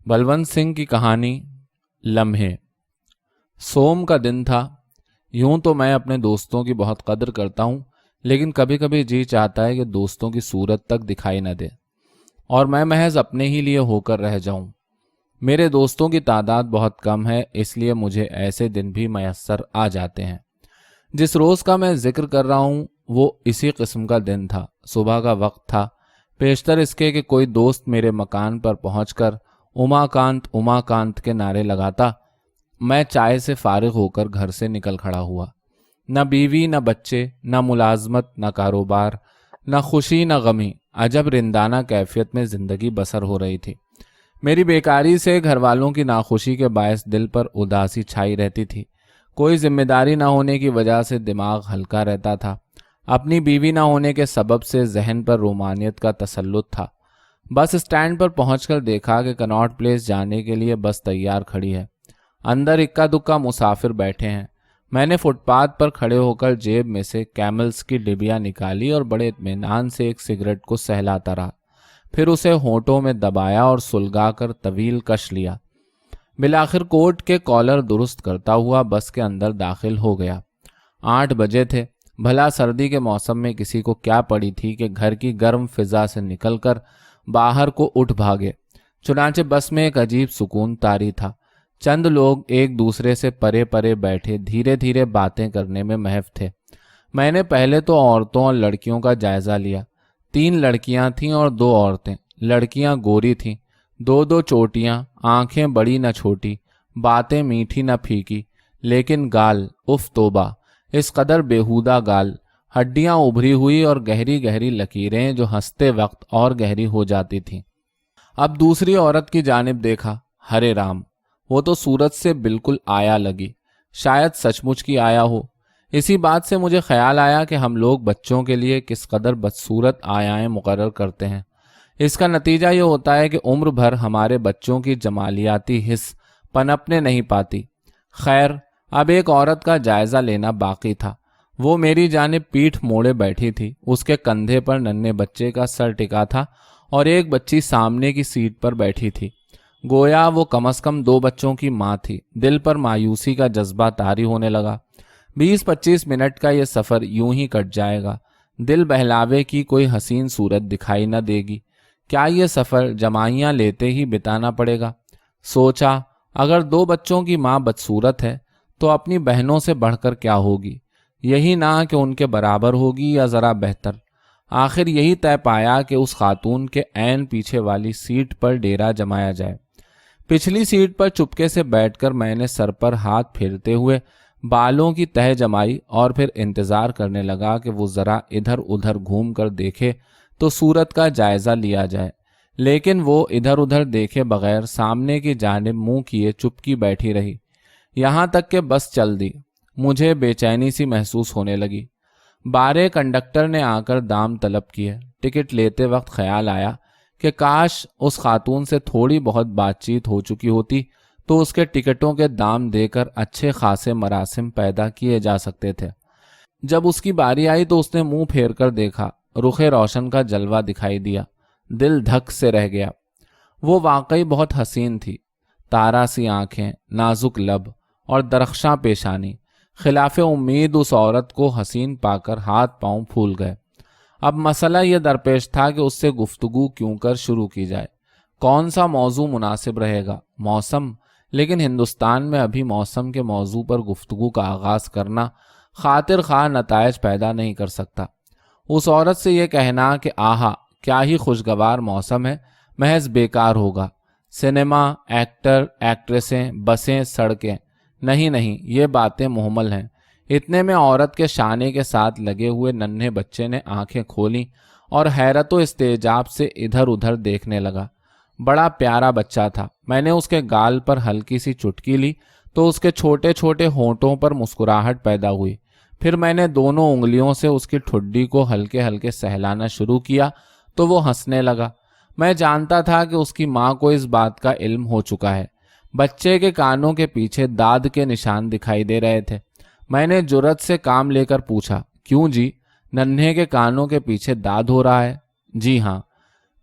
बलवंत सिंह की कहानी लम्हे। सोम का दिन था। यूं तो मैं अपने दोस्तों की बहुत कदर करता हूं, लेकिन कभी कभी जी चाहता है कि दोस्तों की सूरत तक दिखाई न दे और मैं महज अपने ही लिए होकर रह जाऊं। मेरे दोस्तों की तादाद बहुत कम है, इसलिए मुझे ऐसे दिन भी मयस्सर आ जाते हैं। जिस रोज़ का मैं जिक्र कर रहा हूं वो इसी किस्म का दिन था। सुबह का वक्त था। पेशतर इसके कि कोई दोस्त मेरे मकान पर पहुंचकर उमाकांत उमाकांत के नारे लगाता। मैं चाय से फारिग होकर घर से निकल खड़ा हुआ। न बीवी, न बच्चे, न मुलाजमत, न कारोबार, न खुशी, न गमी। अजब रिंदाना कैफियत में जिंदगी बसर हो रही थी। मेरी बेकारी से घर वालों की नाखुशी के बायस दिल पर उदासी छाई रहती थी। कोई जिम्मेदारी न होने की वजह से दिमाग हल्का रहता था। अपनी बीवी न होने के सबब से जहन पर रोमानियत का तसल्लुत था। बस स्टैंड पर पहुंचकर देखा कि कनॉट प्लेस जाने के लिए बस तैयार खड़ी है। अंदर इक्का दुक्का मुसाफिर बैठे हैं। मैंने फुटपाथ पर खड़े होकर जेब में से कैमल्स की डिबिया निकाली और बड़े इत्मीनान से एक सिगरेट को सहलाता रहा। फिर उसे होंठों में दबाया और सुलगाकर तवील कश लिया। बिलाखिर कोट के कॉलर दुरुस्त करता हुआ बस के अंदर दाखिल हो गया। 8 बजे थे। भला सर्दी के मौसम में किसी को क्या पड़ी थी कि घर की गर्म फिजा से निकलकर बाहर को उठ भागे। चुनांचे बस में एक अजीब सुकून तारी था। चंद लोग एक दूसरे से परे परे बैठे धीरे धीरे बातें करने में महफ थे। मैंने पहले तो औरतों और लड़कियों का जायजा लिया। 3 लड़कियां थीं और 2 औरतें। लड़कियां गोरी थीं, 2 चोटियां, आंखें बड़ी न छोटी, बातें मीठी न फीकी, लेकिन गाल उफ तोबा, इस कदर बेहुदा गाल, हड्डियां उभरी हुई और गहरी गहरी लकीरें जो हंसते वक्त और गहरी हो जाती थीं। अब दूसरी औरत की जानिब देखा। हरे राम, वो तो सूरत से बिल्कुल आया लगी। शायद सचमुच की आया हो। इसी बात से मुझे ख्याल आया कि हम लोग बच्चों के लिए किस कदर बदसूरत आयाएं मुकर्रर करते हैं। इसका नतीजा ये होता है कि उम्र भर हमारे बच्चों की जमालियाती हिस्स पनपने नहीं पाती। खैर, अब एक औरत का जायजा लेना बाकी था। वो मेरी जानिब पीठ मोड़े बैठी थी। उसके कंधे पर नन्हे बच्चे का सर टिका था और एक बच्ची सामने की सीट पर बैठी थी। गोया वो कम से कम 2 बच्चों की माँ थी। दिल पर मायूसी का जज्बा तारी होने लगा। 20-25 मिनट का ये सफ़र यूं ही कट जाएगा। दिल बहलावे की कोई हसीन सूरत दिखाई न देगी। क्या ये सफ़र जमाइयाँ लेते ही बिताना पड़ेगा? सोचा, अगर 2 बच्चों की माँ बदसूरत है तो अपनी बहनों से बढ़कर क्या होगी? यही ना कि उनके बराबर होगी या ज़रा बेहतर। आखिर यही तय पाया कि उस खातून के ऐन पीछे वाली सीट पर डेरा जमाया जाए। पिछली सीट पर चुपके से बैठकर मैंने सर पर हाथ फेरते हुए बालों की तह जमाई और फिर इंतज़ार करने लगा कि वो ज़रा इधर उधर घूम कर देखे तो सूरत का जायज़ा लिया जाए। लेकिन वो इधर उधर देखे बगैर सामने की जानिब मुंह किए चुपकी बैठी रही। यहाँ तक कि बस चल दी। मुझे बेचैनी सी महसूस होने लगी। बारे कंडक्टर ने आकर दाम तलब किए। टिकट लेते वक्त ख्याल आया कि काश उस खातून से थोड़ी बहुत बातचीत हो चुकी होती तो उसके टिकटों के दाम देकर अच्छे खासे मरासिम पैदा किए जा सकते थे। जब उसकी बारी आई तो उसने मुंह फेर कर देखा। रुखे रोशन का जलवा दिखाई दिया। दिल धक से रह गया। वो वाकई बहुत हसीन थी। तारा सी आंखें, नाजुक लब और दरख्शां पेशानी। खिलाफे उम्मीद उस औरत को हसीन पाकर हाथ पांव फूल गए। अब मसला यह दरपेश था कि उससे गुफ्तगू क्यों कर शुरू की जाए। कौन सा मौजू मुनासिब रहेगा? मौसम। लेकिन हिंदुस्तान में अभी मौसम के मौजू पर गुफ्तगू का आगाज करना खातिर खा नतायज पैदा नहीं कर सकता। उस औरत से यह कहना कि आहा क्या ही खुशगवार मौसम है, महज बेकार होगा। सिनेमा, एक्टर, एक्ट्रेसें, बसें, सड़कें, नहीं नहीं, ये बातें मुहम्मल हैं। इतने में औरत के शाने के साथ लगे हुए नन्हे बच्चे ने आंखें खोली और हैरत व इस्तेजाब से इधर उधर देखने लगा। बड़ा प्यारा बच्चा था। मैंने उसके गाल पर हल्की सी चुटकी ली तो उसके छोटे छोटे होंठों पर मुस्कुराहट पैदा हुई। फिर मैंने दोनों उंगलियों से उसकी ठुड्डी को हल्के हल्के सहलाना शुरू किया तो वो हंसने लगा। मैं जानता था कि उसकी माँ को इस बात का इल्म हो चुका है। बच्चे के कानों के पीछे दाद के निशान दिखाई दे रहे थे। मैंने जुर्रत से काम लेकर पूछा, क्यों जी, नन्हे के कानों के पीछे दाद हो रहा है? जी हाँ।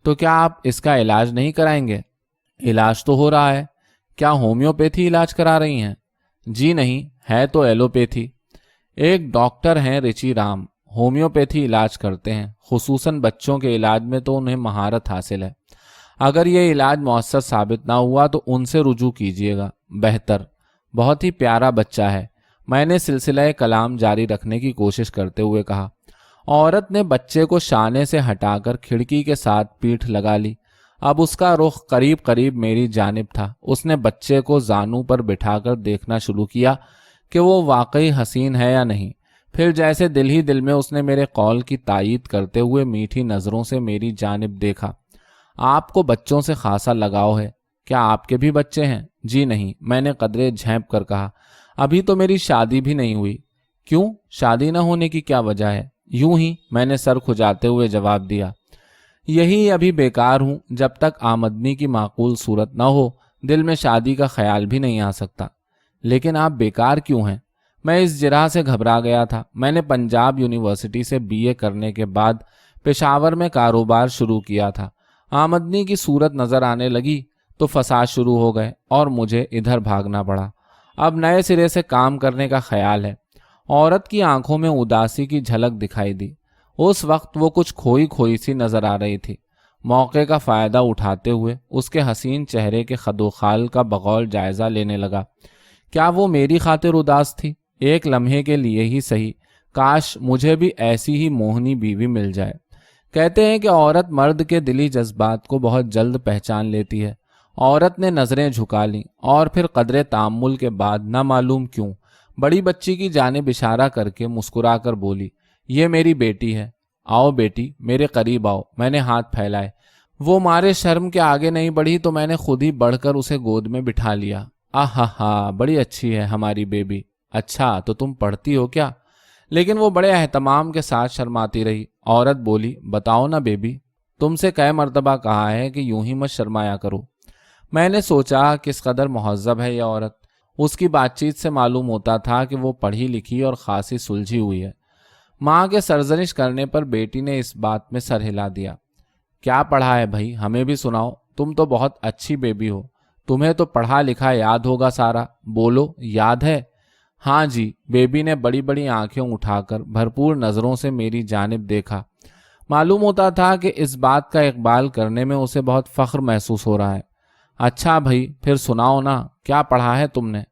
तो क्या आप इसका इलाज नहीं कराएंगे? इलाज तो हो रहा है। क्या होम्योपैथी इलाज करा रही हैं? जी नहीं, है तो एलोपैथी। एक डॉक्टर हैं रिची राम, होम्योपैथी इलाज करते हैं, खुसूसन बच्चों के इलाज में तो उन्हें महारत हासिल है। अगर ये इलाज मौसर साबित ना हुआ तो उनसे रुजू कीजिएगा, बेहतर। बहुत ही प्यारा बच्चा है, मैंने सिलसिला कलाम जारी रखने की कोशिश करते हुए कहा। औरत ने बच्चे को शाने से हटाकर खिड़की के साथ पीठ लगा ली। अब उसका रुख करीब करीब मेरी जानिब था। उसने बच्चे को जानू पर बिठाकर देखना शुरू किया कि वो वाकई हसीन है या नहीं। फिर जैसे दिल ही दिल में उसने मेरे कौल की तायीद करते हुए मीठी नज़रों से मेरी जानिब देखा। आपको बच्चों से खासा लगाव है, क्या आपके भी बच्चे हैं? जी नहीं, मैंने कदरे झेंप कर कहा। अभी तो मेरी शादी भी नहीं हुई। क्यों, शादी न होने की क्या वजह है? यूं ही, मैंने सर खुजाते हुए जवाब दिया। यही अभी बेकार हूं, जब तक आमदनी की माकूल सूरत न हो दिल में शादी का ख्याल भी नहीं आ सकता। लेकिन आप बेकार क्यों हैं? मैं इस जिराह से घबरा गया था। मैंने पंजाब यूनिवर्सिटी से बीए करने के बाद पेशावर में कारोबार शुरू किया था। आमदनी की सूरत नजर आने लगी तो फसाद शुरू हो गए और मुझे इधर भागना पड़ा। अब नए सिरे से काम करने का ख्याल है। औरत की आंखों में उदासी की झलक दिखाई दी। उस वक्त वो कुछ खोई खोई सी नजर आ रही थी। मौके का फायदा उठाते हुए उसके हसीन चेहरे के खदोखाल का बगौर जायजा लेने लगा। क्या वो मेरी खातिर उदास थी? एक लम्हे के लिए ही सही, काश मुझे भी ऐसी ही मोहनी बीवी मिल जाए। कहते हैं कि औरत मर्द के दिली जज्बात को बहुत जल्द पहचान लेती है। औरत ने नजरें झुका लीं और फिर कदरे तामुल के बाद न मालूम क्यों बड़ी बच्ची की जानिब इशारा करके मुस्कुराकर बोली, ये मेरी बेटी है। आओ बेटी, मेरे करीब आओ। मैंने हाथ फैलाए। वो मारे शर्म के आगे नहीं बढ़ी तो मैंने खुद ही बढ़कर उसे गोद में बिठा लिया। आहा हा, बड़ी अच्छी है हमारी बेबी। अच्छा, तो तुम पढ़ती हो क्या? लेकिन वो बड़े एहतमाम के साथ शर्माती रही। औरत बोली, बताओ ना बेबी, तुमसे कई मर्तबा कहा है कि यूं ही मत शर्माया करो। मैंने सोचा किस कदर मुहज्जब है यह औरत। उसकी बातचीत से मालूम होता था कि वो पढ़ी लिखी और खासी सुलझी हुई है। माँ के सरजनिश करने पर बेटी ने इस बात में सर हिला दिया। क्या पढ़ा है भाई, हमें भी सुनाओ। तुम तो बहुत अच्छी बेबी हो, तुम्हें तो पढ़ा लिखा याद होगा सारा। बोलो, याद है? हाँ जी। बेबी ने बड़ी बड़ी आंखें उठाकर भरपूर नज़रों से मेरी जानिब देखा। मालूम होता था कि इस बात का इकबाल करने में उसे बहुत फख्र महसूस हो रहा है। अच्छा भाई, फिर सुनाओ ना, क्या पढ़ा है तुमने?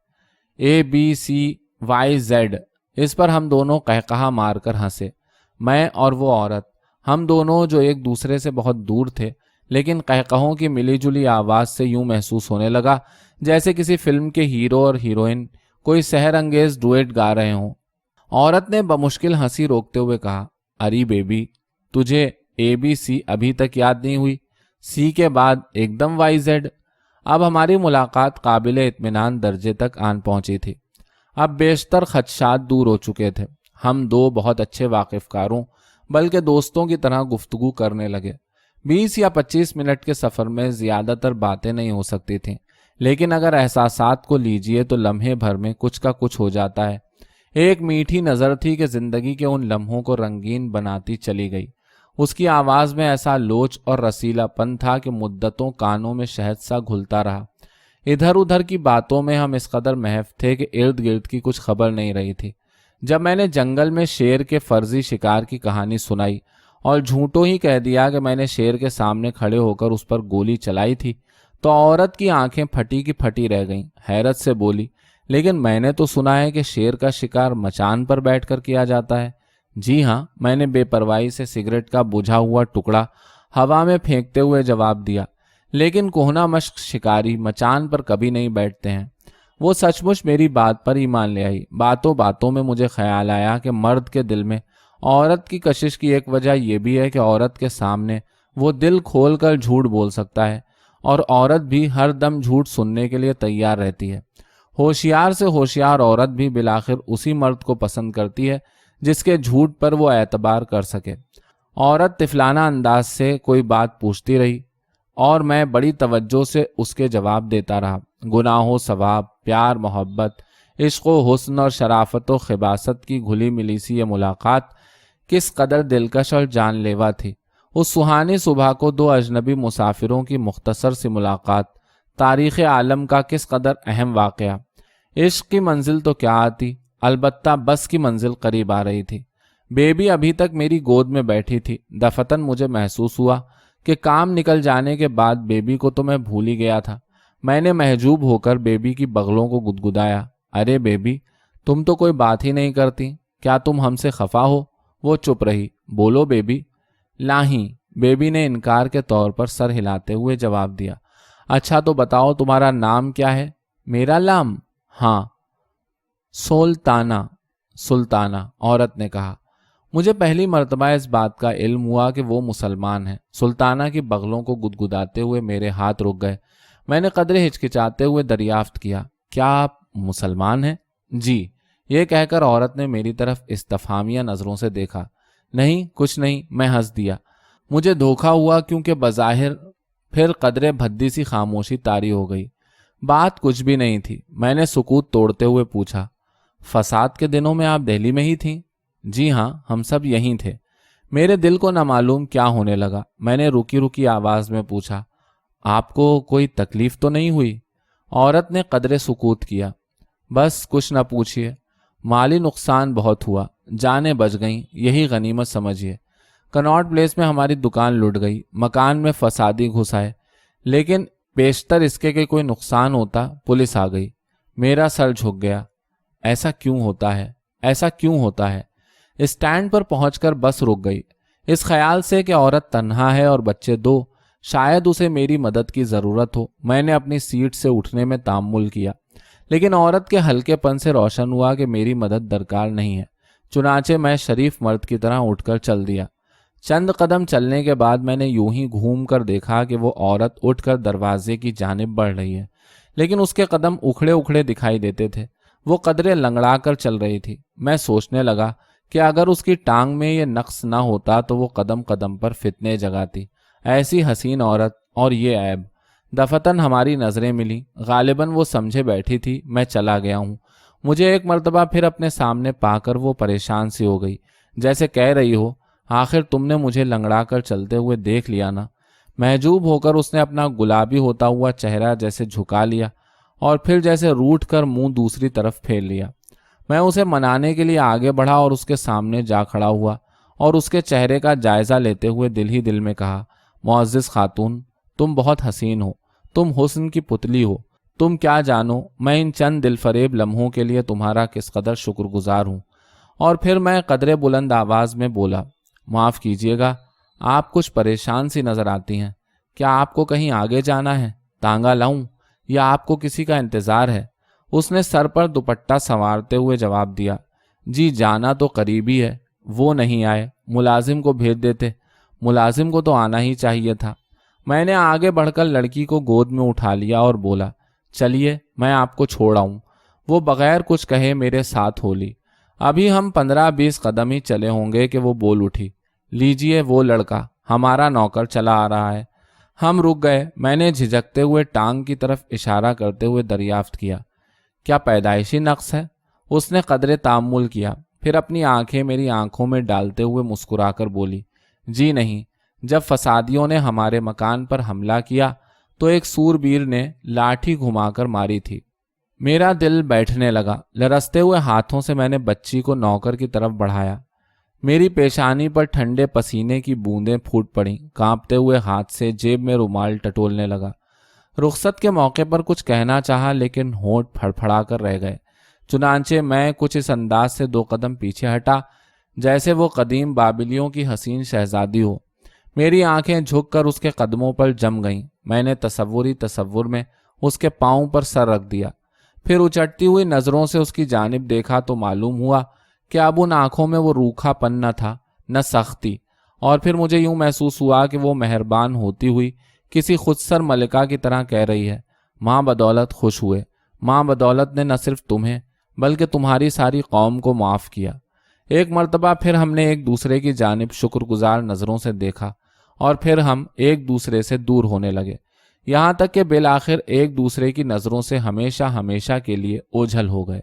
ABCYZ। इस पर हम दोनों कहकहा मारकर हंसे, मैं और वो औरत। हम दोनों जो एक दूसरे से बहुत दूर थे, लेकिन कहकहों की मिलीजुली आवाज़ से यूं महसूस होने लगा जैसे किसी फिल्म के हीरो और हीरोइन कोई सहर अंगेज डुएट गा रहे हों। औरत ने बमुश्किल हंसी रोकते हुए कहा, अरे बेबी, तुझे ABC अभी तक याद नहीं हुई? C के बाद एकदम YZ। अब हमारी मुलाकात काबिले इत्मीनान दर्जे तक आन पहुंची थी। अब बेशतर खदशात दूर हो चुके थे। हम दो बहुत अच्छे वाकिफकारों बल्कि दोस्तों की तरह गुफ्तगू करने लगे। 20 या 25 मिनट के सफ़र में ज़्यादातर बातें नहीं हो सकती थीं, लेकिन अगर एहसासात को लीजिए तो लम्हे भर में कुछ का कुछ हो जाता है। एक मीठी नज़र थी कि ज़िंदगी के उन लम्हों को रंगीन बनाती चली गई। उसकी आवाज़ में ऐसा लोच और रसीलापन था कि मुद्दतों कानों में शहद सा घुलता रहा। इधर उधर की बातों में हम इस कदर महफ थे कि इर्द गिर्द की कुछ खबर नहीं रही थी। जब मैंने जंगल में शेर के फर्जी शिकार की कहानी सुनाई और झूठों ही कह दिया कि मैंने शेर के सामने खड़े होकर उस पर गोली चलाई थी, तो औरत की आंखें फटी की फटी रह गईं। हैरत से बोली, लेकिन मैंने तो सुना है कि शेर का शिकार मचान पर बैठकर किया जाता है। जी हाँ, मैंने बेपरवाही से सिगरेट का बुझा हुआ टुकड़ा हवा में फेंकते हुए जवाब दिया। लेकिन कोहना मश्क शिकारी मचान पर कभी नहीं बैठते हैं। वो सचमुच मेरी बात पर ईमान ले आई। बातों बातों में मुझे ख्याल आया कि मर्द के दिल में औरत की कशिश की एक वजह यह भी है कि औरत के सामने वो दिल खोल कर झूठ बोल सकता है और औरत भी हर दम झूठ सुनने के लिए तैयार रहती है। होशियार से होशियार औरत भी बिलाखिर उसी मर्द को पसंद करती है जिसके झूठ पर वो एतबार कर सके। औरत तिफलाना अंदाज से कोई बात पूछती रही और मैं बड़ी तवज्जो से उसके जवाब देता रहा। गुनाहों, सवाब, प्यार, मोहब्बत, इश्क व हुस्न और शराफत व खिबासत की घुली मिली सी ये मुलाकात किस कदर दिलकश और जानलेवा थी। उस सुहानी सुबह को दो अजनबी मुसाफिरों की मुख्तसर सी मुलाकात تاریخ عالم کا کس قدر اہم واقعہ۔ عشق کی منزل تو کیا آتی، البتہ بس کی منزل قریب آ رہی تھی۔ بیبی ابھی تک میری گود میں بیٹھی تھی۔ دفتن مجھے محسوس ہوا کہ کام نکل جانے کے بعد بیبی کو تو میں بھول ہی گیا تھا۔ میں نے محجوب ہو کر بیبی کی بغلوں کو گدگدایا، ارے بیبی، تم تو کوئی بات ہی نہیں کرتی، کیا تم ہم سے خفا ہو؟ وہ چپ رہی۔ بولو بیبی۔ لاہیں، بیبی نے انکار کے طور پر سر ہلاتے ہوئے جواب دیا۔ اچھا تو بتاؤ تمہارا نام کیا ہے؟ میرا نام؟ ہاں، سلطانہ، عورت نے کہا۔ مجھے پہلی مرتبہ اس بات کا علم ہوا کہ وہ مسلمان ہیں۔ سلطانہ کی بغلوں کو گدگداتے ہوئے میرے ہاتھ رک گئے۔ میں نے قدرے ہچکچاتے ہوئے دریافت کیا، کیا آپ مسلمان ہیں؟ جی، یہ کہہ کر عورت نے میری طرف استفہامیہ نظروں سے دیکھا۔ نہیں، کچھ نہیں، میں ہنس دیا۔ مجھے دھوکا ہوا کیونکہ بظاہر پھر قدرے بھدی سی خاموشی طاری ہو گئی۔ بات کچھ بھی نہیں تھی۔ میں نے سکوت توڑتے ہوئے پوچھا، فساد کے دنوں میں آپ دہلی میں ہی تھیں؟ جی ہاں، ہم سب یہیں تھے۔ میرے دل کو نامعلوم کیا ہونے لگا۔ میں نے رکی رکی آواز میں پوچھا، آپ کو کوئی تکلیف تو نہیں ہوئی؟ عورت نے قدرے سکوت کیا۔ بس کچھ نہ پوچھیے، مالی نقصان بہت ہوا، جانیں بچ گئیں، یہی غنیمت سمجھیے۔ کناٹ پلیس میں ہماری دکان لٹ گئی، مکان میں فسادی گھس آئے، لیکن بیشتر اس کے کہ کوئی نقصان ہوتا، پولیس آ گئی۔ میرا سر جھک گیا۔ ایسا کیوں ہوتا ہے؟ اسٹینڈ پر پہنچ کر بس رک گئی، اس خیال سے کہ عورت تنہا ہے اور بچے دو، شاید اسے میری مدد کی ضرورت ہو۔ میں نے اپنی سیٹ سے اٹھنے میں تامل کیا، لیکن عورت کے ہلکے پن سے روشن ہوا کہ میری مدد درکار نہیں ہے۔ چنانچہ میں شریف مرد کی طرح اٹھ کر چل دیا۔ چند قدم چلنے کے بعد میں نے یوں ہی گھوم کر دیکھا کہ وہ عورت اٹھ کر دروازے کی جانب بڑھ رہی ہے، لیکن اس کے قدم اکھڑے اکھڑے دکھائی دیتے تھے۔ وہ قدرے لنگڑا کر چل رہی تھی۔ میں سوچنے لگا کہ اگر اس کی ٹانگ میں یہ نقص نہ ہوتا تو وہ قدم قدم پر فتنے جگاتی۔ ایسی حسین عورت اور یہ عیب۔ دفتن ہماری نظریں ملی، غالباً وہ سمجھے بیٹھی تھی میں چلا گیا ہوں۔ مجھے ایک مرتبہ پھر اپنے سامنے پا کر وہ پریشان سی ہو گئی، جیسے کہہ رہی ہو، آخر تم نے مجھے لنگڑا کر چلتے ہوئے دیکھ لیا نا۔ محجوب ہو کر اس نے اپنا گلابی ہوتا ہوا چہرہ جیسے جھکا لیا اور پھر جیسے روٹ کر منہ دوسری طرف پھیر لیا۔ میں اسے منانے کے لیے آگے بڑھا اور اس کے سامنے جا کھڑا ہوا اور اس کے چہرے کا جائزہ لیتے ہوئے دل ہی دل میں کہا، معزز خاتون، تم بہت حسین ہو، تم حسن کی پتلی ہو۔ تم کیا جانو میں ان چند دل فریب لمحوں کے لیے تمہارا کس قدر شکر گزار ہوں۔ اور پھر میں قدرے بلند آواز میں بولا، معاف کیجیے گا، آپ کچھ پریشان سی نظر آتی ہیں۔ کیا آپ کو کہیں آگے جانا ہے؟ تانگا لاؤں یا آپ کو کسی کا انتظار ہے؟ اس نے سر پر دوپٹہ سنوارتے ہوئے جواب دیا، جی جانا تو قریبی ہے، وہ نہیں آئے، ملازم کو بھیج دیتے۔ ملازم کو تو آنا ہی چاہیے تھا۔ میں نے آگے بڑھ کر لڑکی کو گود میں اٹھا لیا اور بولا، چلیے میں آپ کو چھوڑ آؤں۔ وہ بغیر کچھ کہے میرے ساتھ ہو لی۔ ابھی ہم 15-20 قدم ہی چلے ہوں گے کہ وہ بول اٹھی، لیجئے وہ لڑکا ہمارا نوکر چلا آ رہا ہے۔ ہم رک گئے۔ میں نے جھجکتے ہوئے ٹانگ کی طرف اشارہ کرتے ہوئے دریافت کیا، کیا پیدائشی نقص ہے؟ اس نے قدرے تامل کیا، پھر اپنی آنکھیں میری آنکھوں میں ڈالتے ہوئے مسکرا کر بولی، جی نہیں، جب فسادیوں نے ہمارے مکان پر حملہ کیا تو ایک سوربیر نے لاٹھی گھما کر ماری تھی۔ میرا دل بیٹھنے لگا۔ لرزتے ہوئے ہاتھوں سے میں نے بچی کو نوکر کی طرف بڑھایا۔ میری پیشانی پر ٹھنڈے پسینے کی بوندیں پھوٹ پڑیں۔ کانپتے ہوئے ہاتھ سے جیب میں رومال ٹٹولنے لگا۔ رخصت کے موقع پر کچھ کہنا چاہا لیکن ہونٹ پھڑپھڑا کر رہ گئے۔ چنانچہ میں کچھ اس انداز سے 2 قدم پیچھے ہٹا جیسے وہ قدیم بابلیوں کی حسین شہزادی ہو۔ میری آنکھیں جھک کر اس کے قدموں پر جم گئیں۔ میں نے تصور میں اس کے پاؤں پر سر رکھ دیا، پھر اچٹتی ہوئی نظروں سے اس کی جانب دیکھا تو معلوم ہوا کہ اب ان آنکھوں میں وہ روکھا پن نہ تھا نہ سختی، اور پھر مجھے یوں محسوس ہوا کہ وہ مہربان ہوتی ہوئی کسی خودسر ملکہ کی طرح کہہ رہی ہے، ماں بدولت خوش ہوئے، ماں بدولت نے نہ صرف تمہیں بلکہ تمہاری ساری قوم کو معاف کیا۔ ایک مرتبہ پھر ہم نے ایک دوسرے کی جانب شکر گزار نظروں سے دیکھا اور پھر ہم ایک دوسرے سے دور ہونے لگے، یہاں تک کہ بالآخر ایک دوسرے کی نظروں سے ہمیشہ کے لیے اوجھل ہو گئے۔